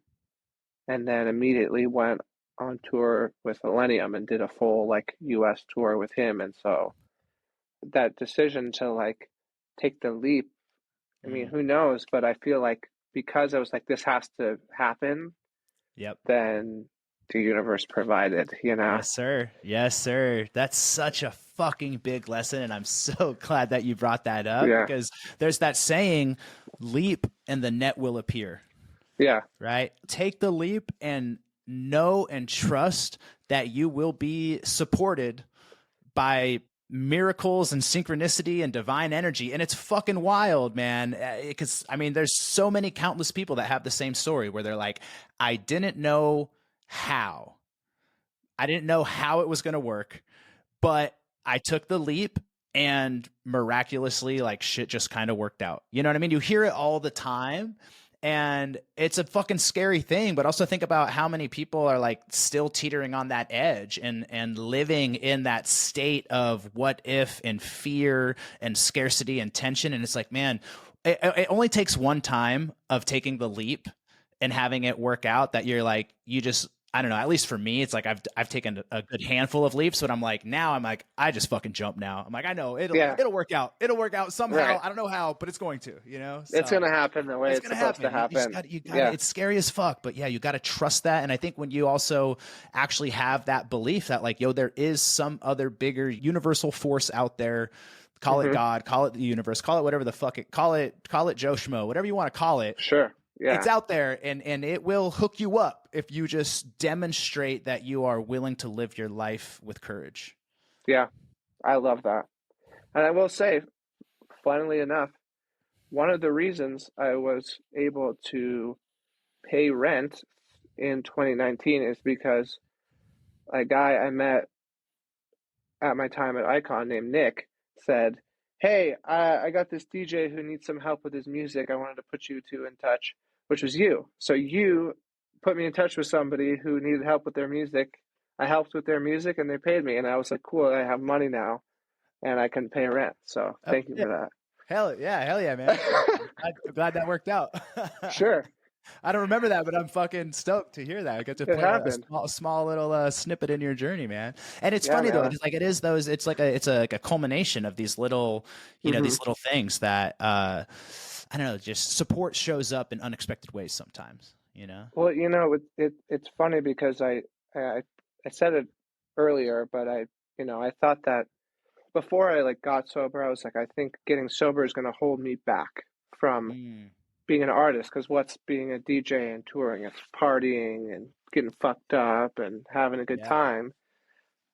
and then immediately went on tour with Illenium and did a full like US tour with him. And so that decision to like take the leap, I mean, Mm. who knows? But I feel like because I was like, this has to happen, Yep. then the universe provided, you know? Yes, sir. Yes, sir. That's such a fucking big lesson. And I'm so glad that you brought that up Yeah. because there's that saying, leap and the net will appear, Yeah. right? Take the leap and know and trust that you will be supported by miracles and synchronicity and divine energy. And it's fucking wild, man. Because, I mean, there's so many countless people that have the same story where they're like, I didn't know how. I didn't know how it was going to work, but I took the leap and miraculously, like, shit just kind of worked out. You know what I mean? You hear it all the time. And it's a fucking scary thing, but also think about how many people are like still teetering on that edge and living in that state of what if and fear and scarcity and tension. And it's like, man, it only takes one time of taking the leap and having it work out that you're like, you just, I don't know, at least for me, it's like I've taken a good handful of leaps, but I'm like, now I'm like, I just fucking jump now. I'm like, I know Yeah. it'll work out. It'll work out somehow. Right. I don't know how, but it's going to, you know? It's So gonna happen the way it's it's gonna supposed to happen. happen. You gotta, Yeah. it's scary as fuck, but yeah, you gotta trust that. And I think when you also actually have that belief that like, yo, there is some other bigger universal force out there, call it God, call it the universe, call it whatever the fuck call it Joe Schmo, whatever you want to call it. Sure. Yeah. It's out there and it will hook you up if you just demonstrate that you are willing to live your life with courage. Yeah. I love that. And I will say, funnily enough, one of the reasons I was able to pay rent in 2019 is because a guy I met at my time at Icon named Nick said, "Hey, I got this DJ who needs some help with his music. I wanted to put you two in touch," which was you. So you put me in touch with somebody who needed help with their music. I helped with their music and they paid me. And I was like, cool, I have money now and I can pay rent. So Oh, thank you yeah. for Hell yeah, man. I'm glad that worked out. that. Sure. I don't remember that, but I'm fucking stoked to hear that. I get to It play happened. a small little snippet in your journey, man. And it's Yeah, funny though. man. It's like it is those. It's like a culmination of these little, you know, Hmm. these little things that I don't know. Just support shows up in unexpected ways sometimes. You know. Well, you know, it's funny because I I said it earlier, but I thought that before I like got sober, I was like, I think getting sober is going to hold me back from Mm, being an artist because what's being a DJ and touring? It's partying and getting fucked up and having a good yeah. time.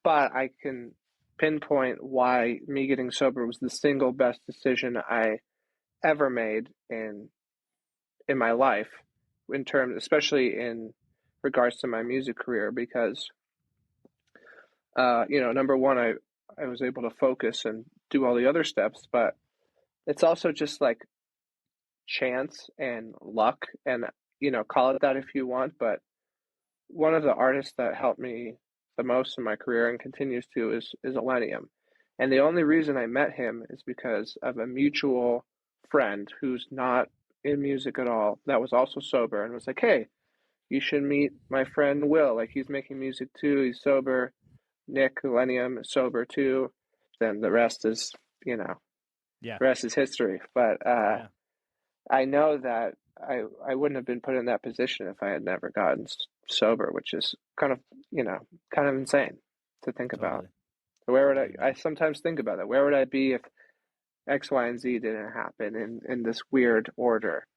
But I can pinpoint why me getting sober was the single best decision I ever made in my life, in terms, especially in regards to my music career, because number one, I was able to focus and do all the other steps, but it's also just like chance and luck, and call it that if you want. But one of the artists that helped me the most in my career and continues to is Illenium, and the only reason I met him is because of a mutual friend who's not in music at all that was also sober and was like, hey, you should meet my friend Will. Like he's making music too. He's sober. Nick Illenium is sober too. Then the rest is, you know, Yeah. the rest is history. But Yeah. I know that I wouldn't have been put in that position if I had never gotten sober, which is kind of kind of insane to think about. Totally. Where would Totally, I man. sometimes think about that. Where would I be if X, Y, and Z didn't happen in this weird order?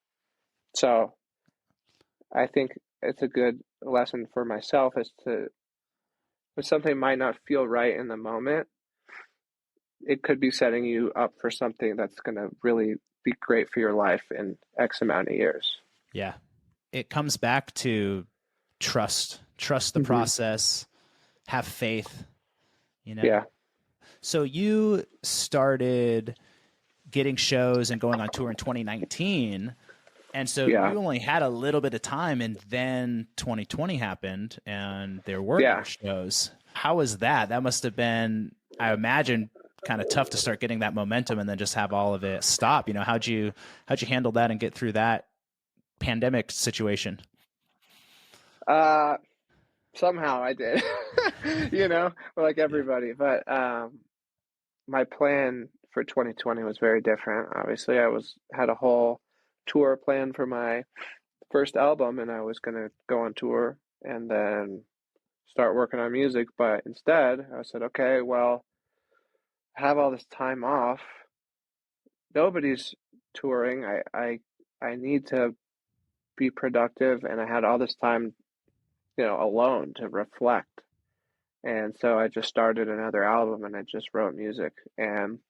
So I think it's a good lesson for myself is to, if something might not feel right in the moment, it could be setting you up for something that's going to really be great for your life in X amount of years. Yeah. It comes back to trust the Hmm. process, have faith, you know? Yeah. So you started getting shows and going on tour in 2019. And so Yeah. you only had a little bit of time, and then 2020 happened and there were no Yeah. shows. How was that? That must have been, I imagine, kind of tough to start getting that momentum and then just have all of it stop. How'd you handle that and get through that pandemic situation? Uh, Somehow I did, like Yeah. everybody. But my plan for 2020 was very different. Obviously, had a whole tour plan for my first album, and I was gonna go on tour and then start working on music. But instead, I said, okay, well, I have all this time off. Nobody's touring. I need to be productive, and I had all this time, alone to reflect. And so I just started another album and I just wrote music. And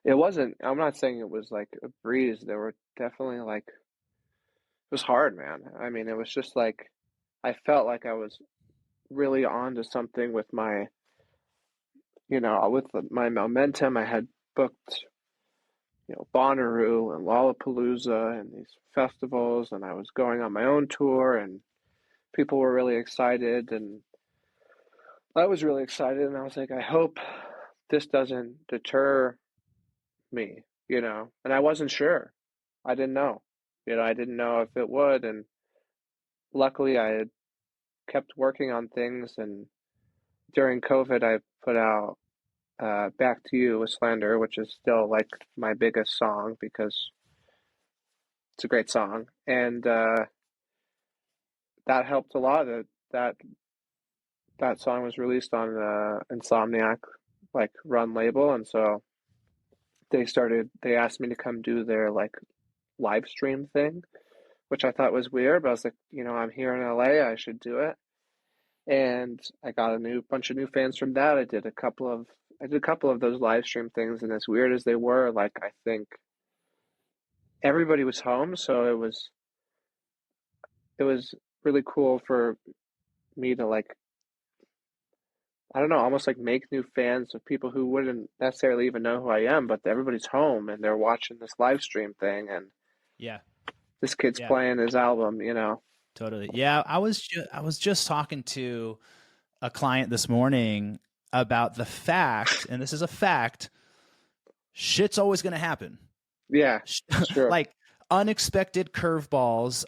it wasn't, I'm not saying it was like a breeze. There were definitely like, it was hard, man. I mean, it was just like, I felt like I was really on to something with my momentum. I had booked, Bonnaroo and Lollapalooza and these festivals, and I was going on my own tour, and people were really excited. And I was really excited. And I was like, I hope this doesn't deter me, and I wasn't sure. I didn't know. I didn't know if it would. And luckily, I had kept working on things. And during COVID, I put out Back to You with Slander, which is still like my biggest song because it's a great song. And that helped a lot. That that song was released on the Insomniac like Run label. And so they asked me to come do their like live stream thing, which I thought was weird, but I was like, I'm here in LA, I should do it. And I got a new bunch of new fans from that. I did a couple of those live stream things, and as weird as they were, like I think everybody was home, so it was really cool for me to like, I don't know, almost like make new fans of people who wouldn't necessarily even know who I am, but everybody's home and they're watching this live stream thing, and Yeah. this kid's Yeah. playing his album. Totally. Yeah. I was just talking to a client this morning about the fact, and this is a fact, shit's always going to happen. Yeah, it's true. Like unexpected curveballs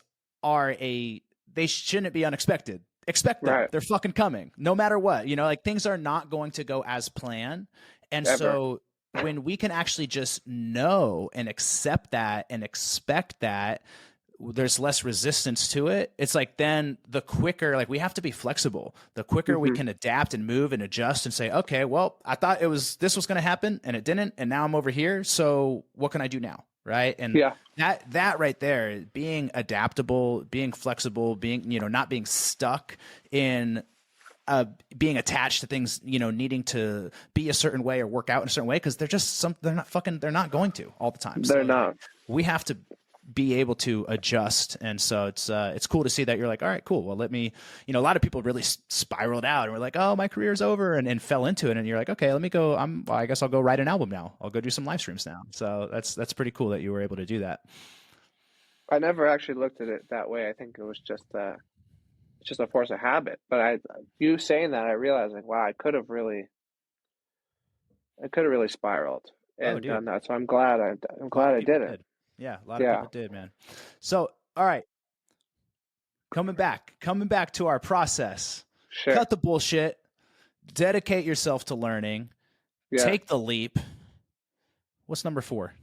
they shouldn't be unexpected. Expect them. Right. They're fucking coming no matter what. Like things are not going to go as planned. And Ever. so when we can actually just know and accept that and expect that, there's less resistance to it. It's like then the quicker, like we have to be flexible. The quicker we Hmm. can adapt and move and adjust and say, okay, well, I thought this was going to happen and it didn't, and now I'm over here. So what can I do now? Right. And Yeah. that right there, being adaptable, being flexible, being, not being stuck in being attached to things, needing to be a certain way or work out in a certain way, because they're not going to all the time. They're So like not. we have to be able to adjust. And so it's cool to see that you're like, all right, cool. Well, let me, a lot of people really spiraled out and were like, oh, my career's over, and fell into it. And you're like, okay, let me go. I guess I'll go write an album now. I'll go do some live streams now. So that's pretty cool that you were able to do that. I never actually looked at it that way. I think it was just a force of habit. But you saying that, I realized like, wow, I could have really spiraled Oh, and dude, done that. So I'm a lot glad of I people did it. did. Yeah. A lot of Yeah. people did, man. So, all right, coming back to our process, Sure. cut the bullshit, dedicate yourself to learning, Yeah. take the leap. What's number 4?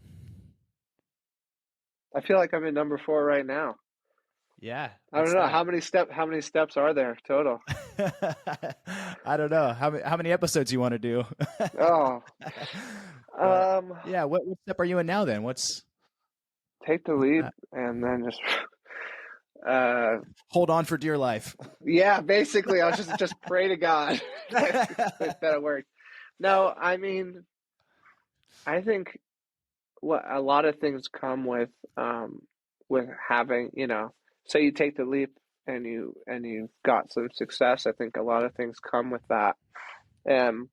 I feel like I'm in number 4 right now. Yeah. I don't What's know that? how many steps are there total. I don't know how many episodes you want to do. Oh, But um, yeah, what step are you in now then? take the What's leap that? and then just uh Hold on for dear life. yeah, basically I was just pray to God that it worked. No, I mean, I think what a lot of things come with having, say you take the leap and you've got some success. I think a lot of things come with that. Um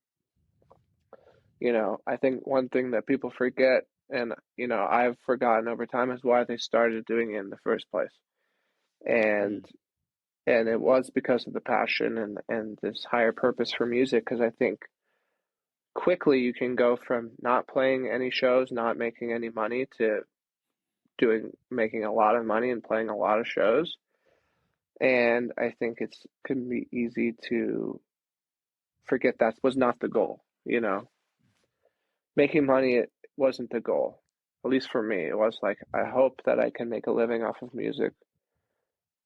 I think one thing that people forget, and I've forgotten over time, is why they started doing it in the first place. And Mm, and it was because of the passion and this higher purpose for music. Because I think quickly you can go from not playing any shows, not making any money, to doing making a lot of money and playing a lot of shows. And I think it's can be easy to forget that was not the goal. Making money, it wasn't the goal. At least for me, it was like I hope that I can make a living off of music,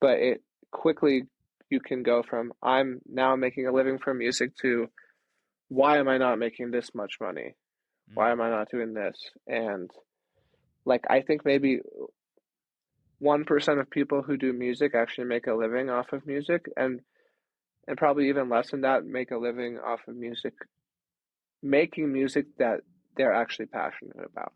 but it quickly you can go from I'm now making a living from music to why am I not making this much money? Why mm, am I not doing this? And like I think maybe 1% of people who do music actually make a living off of music, and probably even less than that make a living off of music, making music that they're actually passionate about.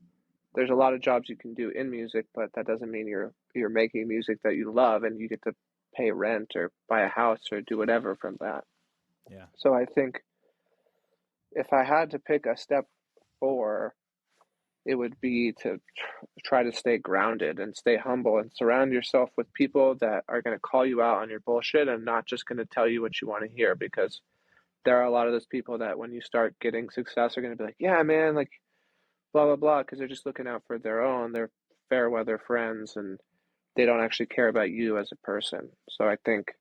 There's a lot of jobs you can do in music, but that doesn't mean you're making music that you love and you get to pay rent or buy a house or do whatever from that. yeah. So I think if I had to pick a step four, it would be to try to stay grounded and stay humble and surround yourself with people that are going to call you out on your bullshit and not just going to tell you what you want to hear, because there are a lot of those people that when you start getting success are going to be like, yeah, man, like blah, blah, blah, because they're just looking out for their fair weather friends and they don't actually care about you as a person. So I think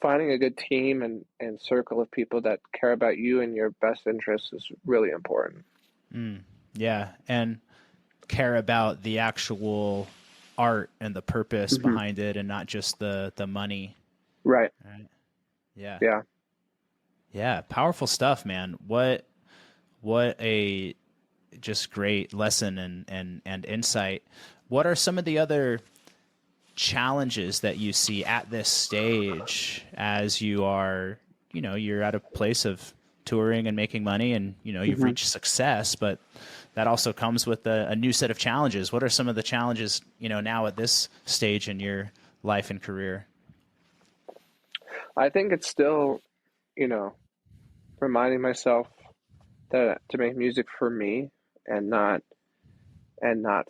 finding a good team and circle of people that care about you and your best interests is really important. Mm, yeah. And care about the actual art and the purpose Hmm. behind it and not just the money. Right. Right. Yeah. Yeah. Yeah. Powerful stuff, man. What a just great lesson and insight. What are some of the other challenges that you see at this stage as you are, you're at a place of touring and making money and, you've Hmm. reached success, but that also comes with a new set of challenges. What are some of the challenges, now at this stage in your life and career? I think it's still, you know, reminding myself that to make music for me and not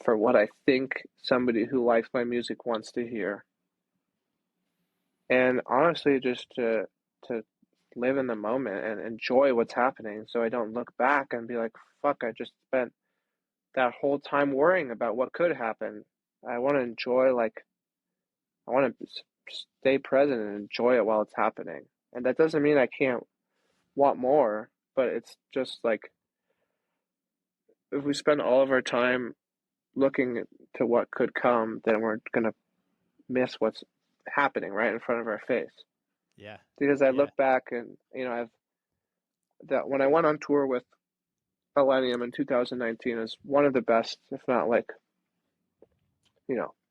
for what I think somebody who likes my music wants to hear. And honestly, just to live in the moment and enjoy what's happening so I don't look back and be like, fuck, I just spent that whole time worrying about what could happen. I want to enjoy, like, I want to stay present and enjoy it while it's happening. And that doesn't mean I can't want more, but it's just like if we spend all of our time looking to what could come, then we're gonna miss what's happening right in front of our face. Yeah. Because I Yeah. look back and I've that when I went on tour with Illenium in 2019 is one of the best, if not like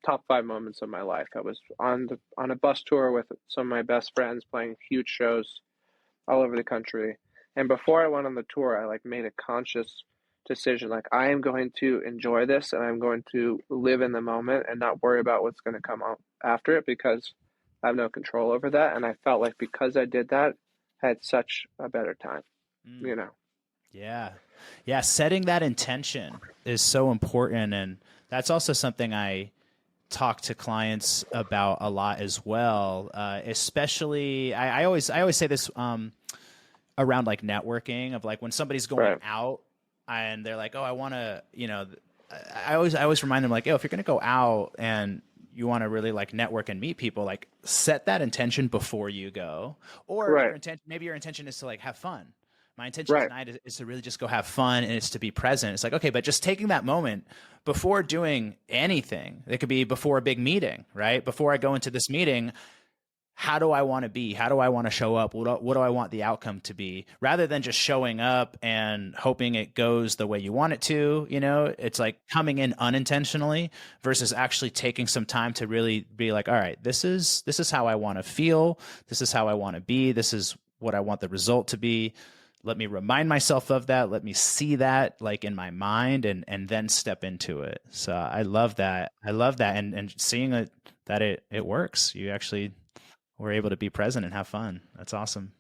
top five moments of my life. I was on a bus tour with some of my best friends playing huge shows all over the country. And before I went on the tour, I like made a conscious decision like I am going to enjoy this and I'm going to live in the moment and not worry about what's going to come up after it because I have no control over that. And I felt like because I did that, I had such a better time, Mm, you know. yeah. Yeah. Setting that intention is so important. And that's also something I talk to clients about a lot as well. Especially, I always say this around like networking of like when somebody's going Right. out and they're like, oh, I want to, I always remind them like, oh, if you're going to go out and you want to really like network and meet people, like set that intention before you go. Or Right. maybe your intention is to like have fun. My intention Right. tonight is to really just go have fun and it's to be present. It's like, okay, but just taking that moment before doing anything, it could be before a big meeting, right? Before I go into this meeting, how do I want to be? How do I want to show up? What do I want the outcome to be? Rather than just showing up and hoping it goes the way you want it to, it's like coming in unintentionally versus actually taking some time to really be like, all right, this is how I want to feel. This is how I want to be. This is what I want the result to be. Let me remind myself of that. Let me see that like in my mind and then step into it. So I love that. I love that. And seeing it that it works. You actually we're able to be present and have fun. That's awesome.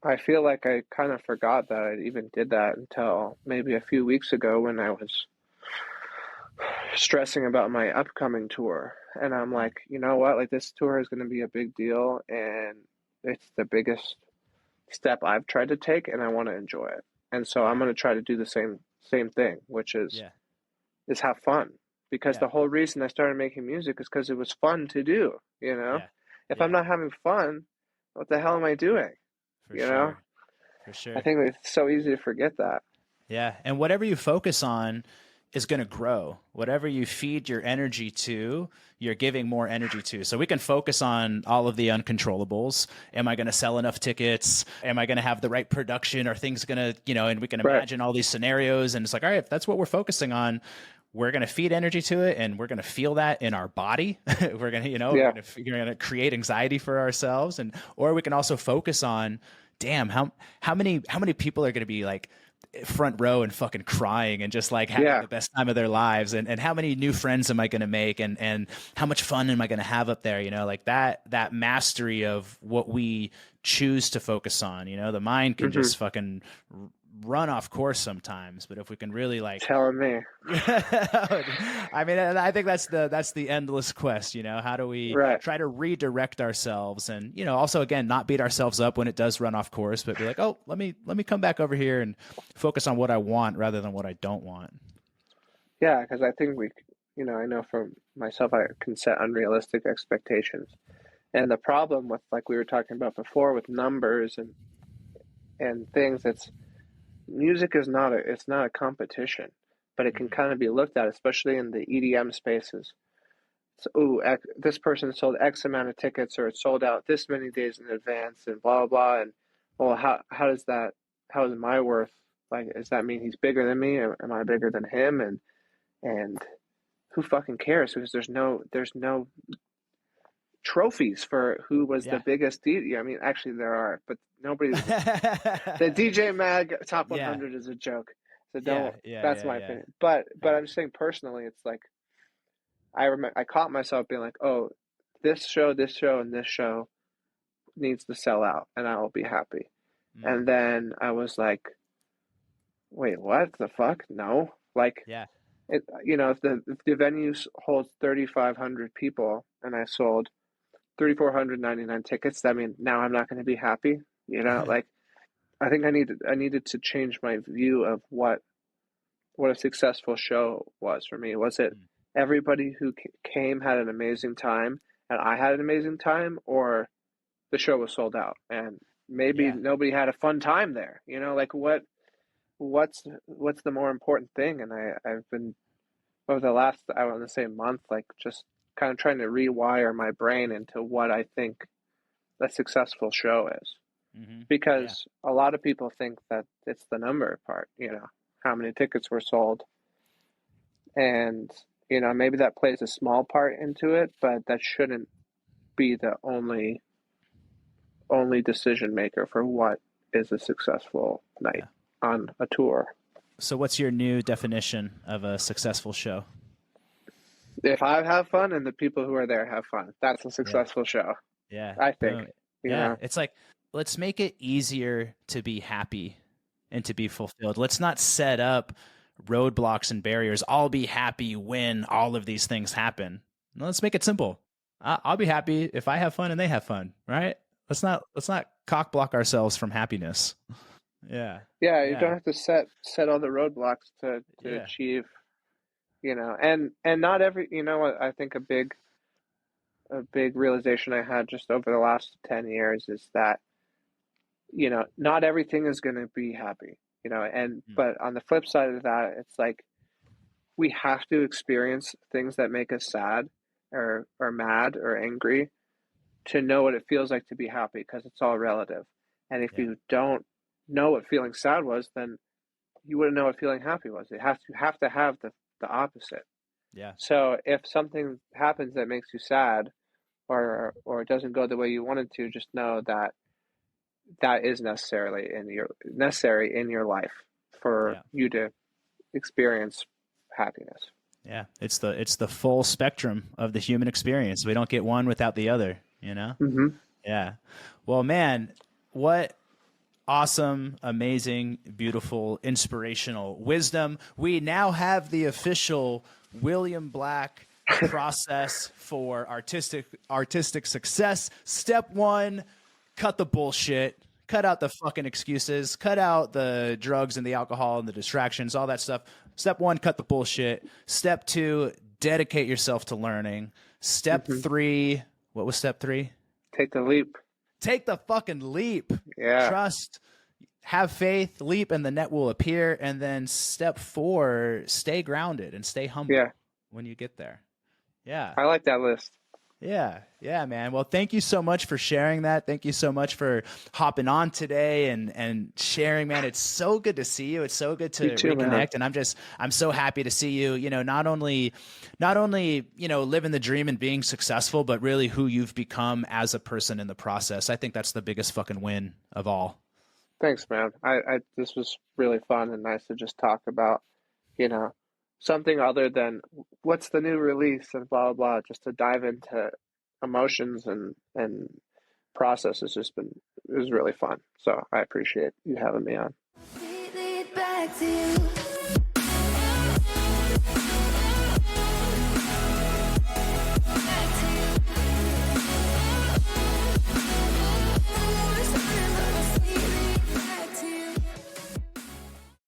I feel like I kind of forgot that I even did that until maybe a few weeks ago when I was stressing about my upcoming tour. And I'm Mm. like, you know what? Like this tour is going to be a big deal and it's the biggest step I've tried to take and I want to enjoy it. And so I'm Yeah. going to try to do the same thing, which Yeah. is have fun. Because Yeah. the whole reason I started making music is because it was fun to do, you know? Yeah. If I'm Yeah. not having fun, what the hell am I doing? For You know? sure. For I sure. think it's so easy to forget that. Yeah. And whatever you focus on is going to grow. Whatever you feed your energy to, you're giving more energy to. So we can focus on all of the uncontrollables. Am I going to sell enough tickets? Am I going to have the right production? Are things going to, and we can Right. imagine all these scenarios. And it's like, all right, if that's what we're focusing on, we're going to feed energy to it and we're going to feel that in our body. We're going to, Yeah. we're going to create anxiety for ourselves. Or we can also focus on, damn, how many people are going to be like front row and fucking crying and just like having Yeah. the best time of their lives, and how many new friends am I going to make, and how much fun am I going to have up there, like that mastery of what we choose to focus on. The mind can Mm-hmm. just fucking run off course sometimes, but if we can really Telling me. I mean, I think that's the endless quest. How do we Right. try to redirect ourselves, and also again not beat ourselves up when it does run off course, but be like, oh, let me come back over here and focus on what I want rather than what I don't want. Yeah, because I think I know for myself, I can set unrealistic expectations. And the problem with, like we were talking about before, with numbers and things, it's music is it's not a competition, but it can Mm-hmm. kind of be looked at, especially in the EDM spaces. So, this person sold X amount of tickets, or it sold out this many days in advance, and blah blah blah. And well, how does that? How is my worth? Like, does that mean he's bigger than me? Am I bigger than him? And who fucking cares? Because there's no trophies for who was the Yeah. biggest DJ. I mean, actually there are, but nobody. The DJ Mag Top Yeah. 100 is a joke, so Yeah. don't. Yeah. That's Yeah. my Yeah. opinion. But Yeah. I'm just saying personally, it's like I caught myself being like, oh, this show, and this show needs to sell out, and I will be happy. Mm. And then I was like, wait, what the fuck? No, like Yeah. if the venue holds 3,500 people, and I sold 3,499 tickets, I mean, now I'm not going to be happy. Like I think I needed to change my view of what a successful show was for me. Was it Mm. everybody who came had an amazing time and I had an amazing time, or the show was sold out and maybe Yeah. nobody had a fun time there? Like what's the more important thing? And I've been over the last, I want to say, month, like just kind of trying to rewire my brain into what I think a successful show is, Mm-hmm. Yeah. because a lot of people think that it's the number part, how many tickets were sold, and maybe that plays a small part into it, but that shouldn't be the only decision maker for what is a successful night Yeah. on a tour. So, what's your new definition of a successful show? If I have fun and the people who are there have fun, that's a Yeah. successful show, Yeah. I think. Boom. you Yeah. know It's like, let's make it easier to be happy and to be fulfilled. Let's not set up roadblocks and barriers. I'll be happy when all of these things happen. No, let's make it simple. I'll be happy if I have fun and they have fun, right? Let's not cock block ourselves from happiness. Yeah. yeah, you don't Yeah. have to set all the roadblocks to Yeah. achieve, and not every, what I think a big realization I had just over the last 10 years is that, not everything is going to be happy, Mm. but on the flip side of that, it's like we have to experience things that make us sad or mad or angry to know what it feels like to be happy, because it's all relative. And if Yeah. you don't know what feeling sad was, then you wouldn't know what feeling happy was. You have to have the opposite. Yeah. So if something happens that makes you sad, or it doesn't go the way you wanted to, just know that that is necessary in your life for Yeah. you to experience happiness. Yeah. It's the full spectrum of the human experience. We don't get one without the other, Mm-hmm. Yeah. Well, man, what awesome, amazing, beautiful, inspirational wisdom. We now have the official William Black process for artistic success. Step one, cut the bullshit. Cut out the fucking excuses. Cut out the drugs and the alcohol and the distractions, all that stuff. Step one, cut the bullshit. Step two, dedicate yourself to learning. Step three, what was step three? Take the leap. Take the fucking leap. Yeah. Trust, have faith, leap, and the net will appear. And then step four, stay grounded and stay humble when you get there. Yeah. I like that list. Yeah, man. Well, thank you so much for sharing that. Thank you so much for hopping on today and sharing, man. It's so good to see you. It's so good to reconnect. Man. And I'm so happy to see you, you know, not only, you know, living the dream and being successful, but really who you've become as a person in the process. I think that's the biggest fucking win of all. Thanks, man. This was really fun and nice to just talk about, you know, something other than what's the new release and blah, blah, blah, just to dive into emotions and process has just been, it was really fun. So I appreciate you having me on.